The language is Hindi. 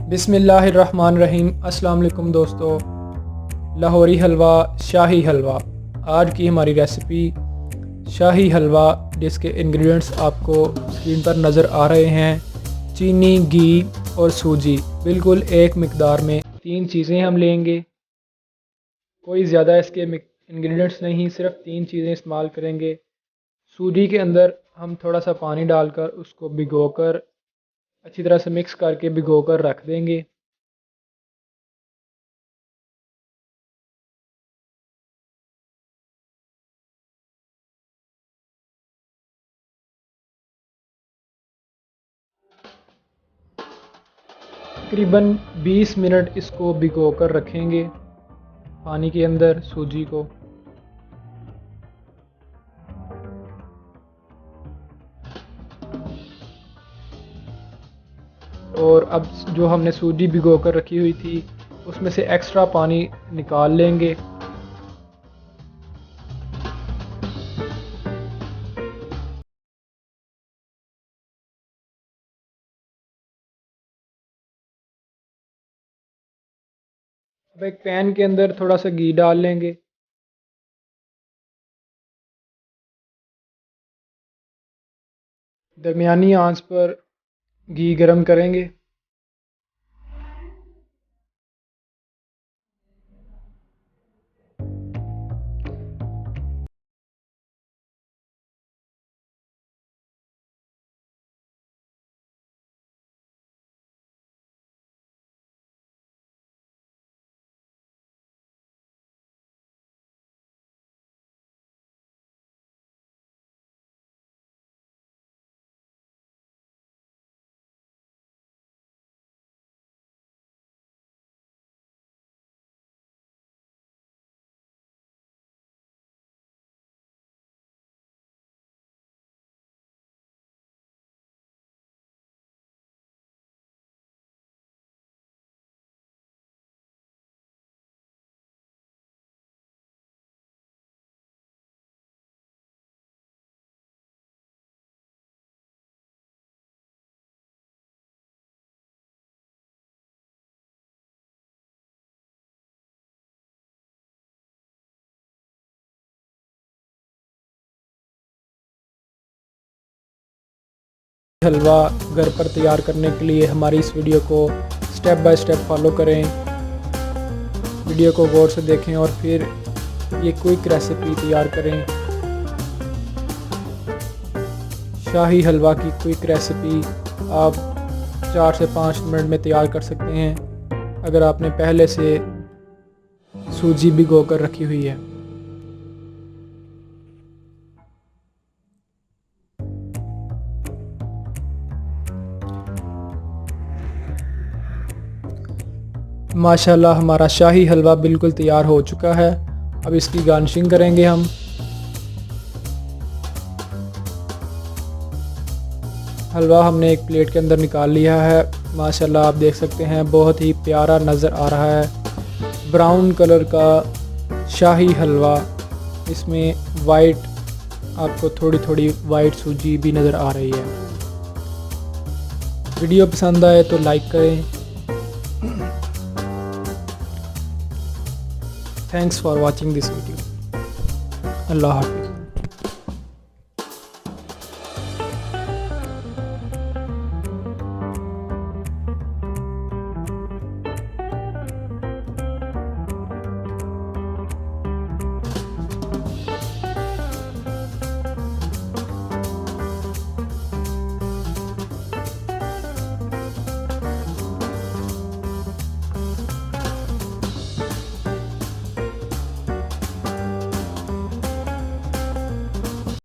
बिस्मिल्लाहिर्रहमानिर्रहीम। अस्सलाम वालेकुम दोस्तों, लाहौरी हलवा, शाही हलवा। आज की हमारी रेसिपी शाही हलवा, जिसके इंग्रेडिएंट्स आपको स्क्रीन पर नज़र आ रहे हैं। चीनी, घी और सूजी, बिल्कुल एक मिकदार में 3 चीज़ें हम लेंगे। कोई ज़्यादा इसके इंग्रेडिएंट्स नहीं, सिर्फ 3 चीज़ें इस्तेमाल करेंगे। सूजी के अंदर हम थोड़ा सा पानी डालकर उसको भिगोकर अच्छी तरह से मिक्स करके भिगोकर रख देंगे। तकरीबन 20 मिनट इसको भिगोकर रखेंगे पानी के अंदर सूजी को। और अब जो हमने सूजी भिगोकर रखी हुई थी उसमें से एक्स्ट्रा पानी निकाल लेंगे। अब एक पैन के अंदर थोड़ा सा घी डाल लेंगे। दरमियानी आंच पर घी गरम करेंगे। हलवा घर पर तैयार करने के लिए हमारी इस वीडियो को स्टेप बाय स्टेप फॉलो करें। वीडियो को गौर से देखें और फिर ये क्विक रेसिपी तैयार करें। शाही हलवा की क्विक रेसिपी आप 4 से 5 मिनट में तैयार कर सकते हैं अगर आपने पहले से सूजी भिगो कर रखी हुई है। माशाल्लाह हमारा शाही हलवा बिल्कुल तैयार हो चुका है। अब इसकी गार्निशिंग करेंगे हम। हलवा हमने एक प्लेट के अंदर निकाल लिया है। माशाल्लाह आप देख सकते हैं बहुत ही प्यारा नज़र आ रहा है, ब्राउन कलर का शाही हलवा। इसमें वाइट, आपको थोड़ी थोड़ी वाइट सूजी भी नज़र आ रही है। वीडियो पसंद आए तो लाइक करें। Thanks for watching this video. Allah Hafiz.